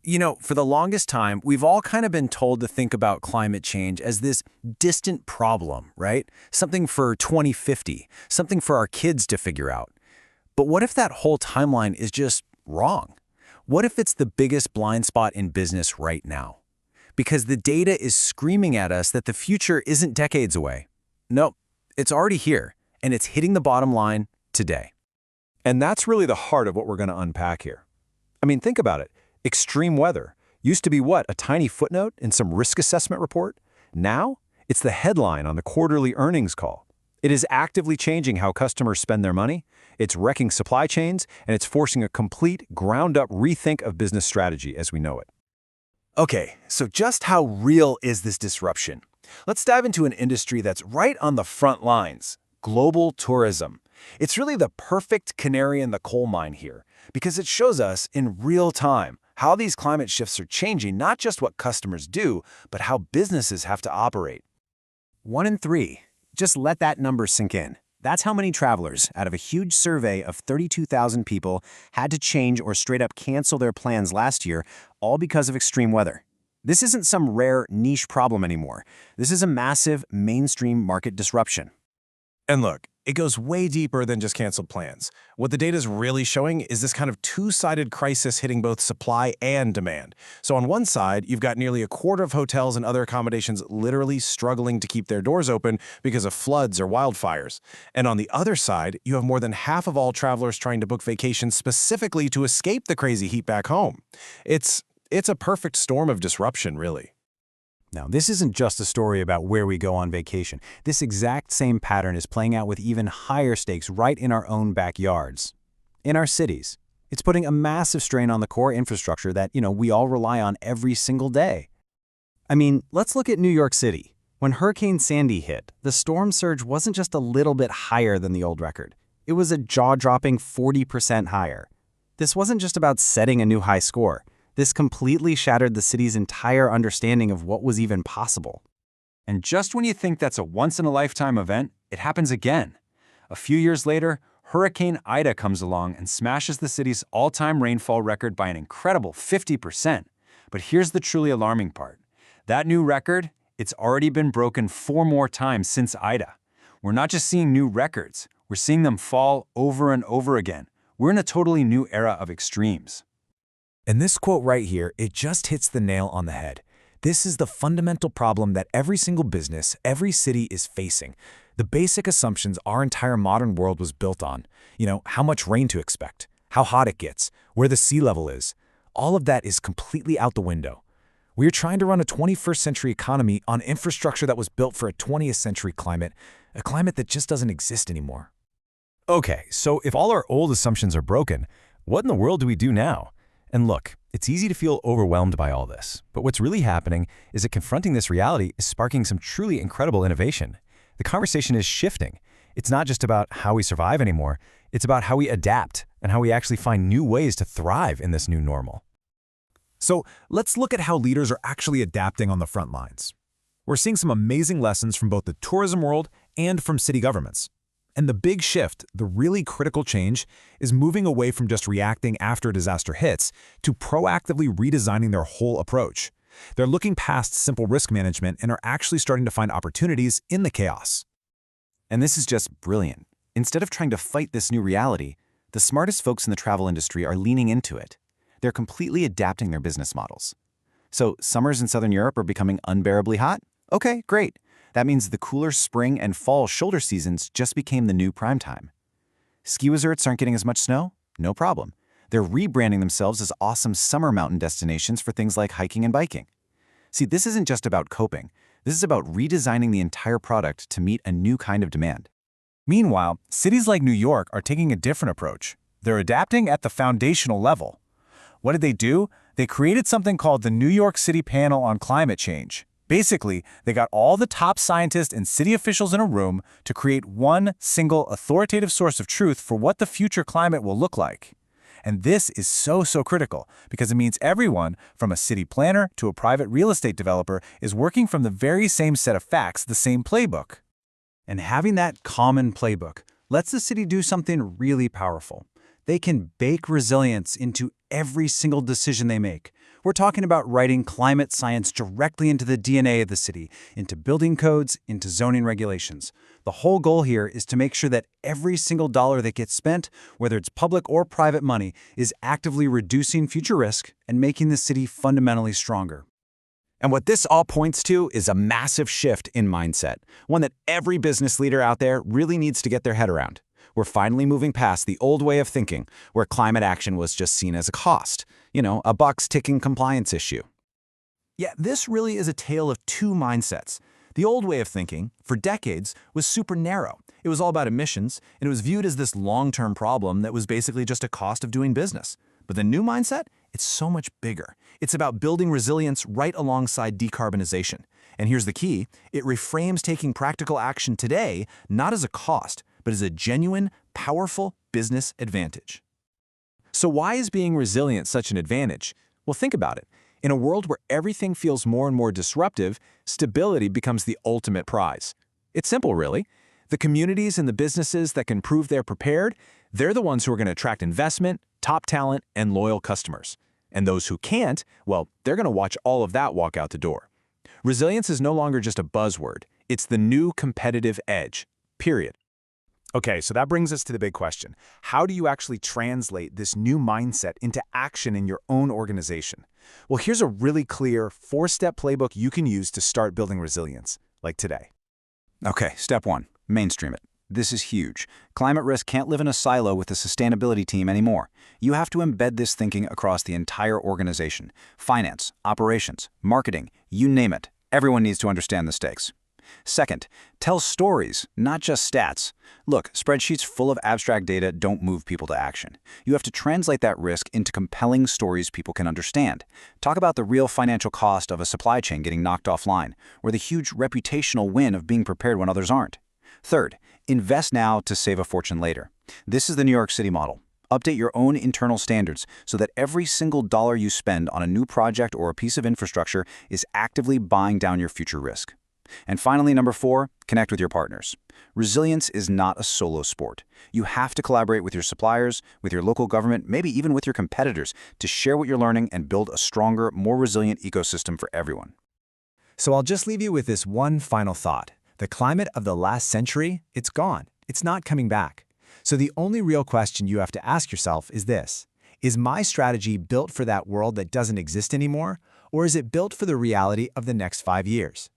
For the longest time, we've all kind of been told to think about climate change as this distant problem, right? Something for 2050, something for our kids to figure out. But what if that whole timeline is just wrong? What if it's the biggest blind spot in business right now? Because the data is screaming at us that the future isn't decades away. Nope, it's already here, and it's hitting the bottom line today. And that's really the heart of what we're going to unpack here. I mean, think about it. Extreme weather used to be what, a tiny footnote in some risk assessment report? Now, it's the headline on the quarterly earnings call. It is actively changing how customers spend their money, it's wrecking supply chains, and it's forcing a complete, ground-up rethink of business strategy as we know it. Okay, so just how real is this disruption? Let's dive into an industry that's right on the front lines, global tourism. It's really the perfect canary in the coal mine here, because it shows us in real time how these climate shifts are changing not just what customers do, but how businesses have to operate. 1 in 3. Just let that number sink in. That's how many travelers, out of a huge survey of 32,000 people, had to change or straight up cancel their plans last year, all because of extreme weather. This isn't some rare niche problem anymore. This is a massive mainstream market disruption. And look, it goes way deeper than just canceled plans. What the data is really showing is this kind of two-sided crisis hitting both supply and demand. So on one side, you've got nearly a quarter of hotels and other accommodations literally struggling to keep their doors open because of floods or wildfires. And on the other side, you have more than half of all travelers trying to book vacations specifically to escape the crazy heat back home. It's a perfect storm of disruption, really. Now, this isn't just a story about where we go on vacation. This exact same pattern is playing out with even higher stakes right in our own backyards. In our cities, it's putting a massive strain on the core infrastructure that, we all rely on every single day. I mean, let's look at New York City. When Hurricane Sandy hit, the storm surge wasn't just a little bit higher than the old record. It was a jaw-dropping 40% higher. This wasn't just about setting a new high score. This completely shattered the city's entire understanding of what was even possible. And just when you think that's a once-in-a-lifetime event, it happens again. A few years later, Hurricane Ida comes along and smashes the city's all-time rainfall record by an incredible 50%. But here's the truly alarming part. That new record, it's already been broken 4 more times since Ida. We're not just seeing new records, we're seeing them fall over and over again. We're in a totally new era of extremes. And this quote right here, it just hits the nail on the head. This is the fundamental problem that every single business, every city is facing. The basic assumptions our entire modern world was built on. How much rain to expect, how hot it gets, where the sea level is. All of that is completely out the window. We are trying to run a 21st century economy on infrastructure that was built for a 20th century climate, a climate that just doesn't exist anymore. Okay, so if all our old assumptions are broken, what in the world do we do now? And look, it's easy to feel overwhelmed by all this, but what's really happening is that confronting this reality is sparking some truly incredible innovation. The conversation is shifting. It's not just about how we survive anymore, it's about how we adapt and how we actually find new ways to thrive in this new normal. So let's look at how leaders are actually adapting on the front lines. We're seeing some amazing lessons from both the tourism world and from city governments. And the big shift, the really critical change, is moving away from just reacting after a disaster hits to proactively redesigning their whole approach. They're looking past simple risk management and are actually starting to find opportunities in the chaos. And this is just brilliant. Instead of trying to fight this new reality, the smartest folks in the travel industry are leaning into it. They're completely adapting their business models. So summers in Southern Europe are becoming unbearably hot? Okay, great. That means the cooler spring and fall shoulder seasons just became the new prime time. Ski resorts aren't getting as much snow? No problem. They're rebranding themselves as awesome summer mountain destinations for things like hiking and biking. See, this isn't just about coping. This is about redesigning the entire product to meet a new kind of demand. Meanwhile, cities like New York are taking a different approach. They're adapting at the foundational level. What did they do? They created something called the New York City Panel on Climate Change. Basically, they got all the top scientists and city officials in a room to create one single authoritative source of truth for what the future climate will look like. And this is so critical because it means everyone, from a city planner to a private real estate developer, is working from the very same set of facts, the same playbook. And having that common playbook lets the city do something really powerful. They can bake resilience into every single decision they make, We're talking about writing climate science directly into the DNA of the city, into building codes, into zoning regulations. The whole goal here is to make sure that every single dollar that gets spent, whether it's public or private money, is actively reducing future risk and making the city fundamentally stronger. And what this all points to is a massive shift in mindset, one that every business leader out there really needs to get their head around. We're finally moving past the old way of thinking, where climate action was just seen as a cost, a box ticking compliance issue. Yeah, this really is a tale of two mindsets. The old way of thinking, for decades, was super narrow. It was all about emissions, and it was viewed as this long-term problem that was basically just a cost of doing business. But the new mindset? It's so much bigger. It's about building resilience right alongside decarbonization. And here's the key, it reframes taking practical action today not as a cost, but as a genuine, powerful business advantage. So why is being resilient such an advantage? Well, think about it. In a world where everything feels more and more disruptive, stability becomes the ultimate prize. It's simple, really. The communities and the businesses that can prove they're prepared, they're the ones who are going to attract investment, top talent, and loyal customers. And those who can't, well, they're going to watch all of that walk out the door. Resilience is no longer just a buzzword. It's the new competitive edge, period. Okay, so that brings us to the big question. How do you actually translate this new mindset into action in your own organization? Well, here's a really clear 4-step playbook you can use to start building resilience, like today. Okay, step 1, mainstream it. This is huge. Climate risk can't live in a silo with the sustainability team anymore. You have to embed this thinking across the entire organization. Finance, operations, marketing, you name it. Everyone needs to understand the stakes. Second, tell stories, not just stats. Look, spreadsheets full of abstract data don't move people to action. You have to translate that risk into compelling stories people can understand. Talk about the real financial cost of a supply chain getting knocked offline, or the huge reputational win of being prepared when others aren't. Third, invest now to save a fortune later. This is the New York City model. Update your own internal standards so that every single dollar you spend on a new project or a piece of infrastructure is actively buying down your future risk. And finally, number 4, connect with your partners. Resilience is not a solo sport. You have to collaborate with your suppliers, with your local government, maybe even with your competitors to share what you're learning and build a stronger, more resilient ecosystem for everyone. So I'll just leave you with this one final thought. The climate of the last century, it's gone. It's not coming back. So the only real question you have to ask yourself is this. Is my strategy built for that world that doesn't exist anymore, or is it built for the reality of the next 5 years?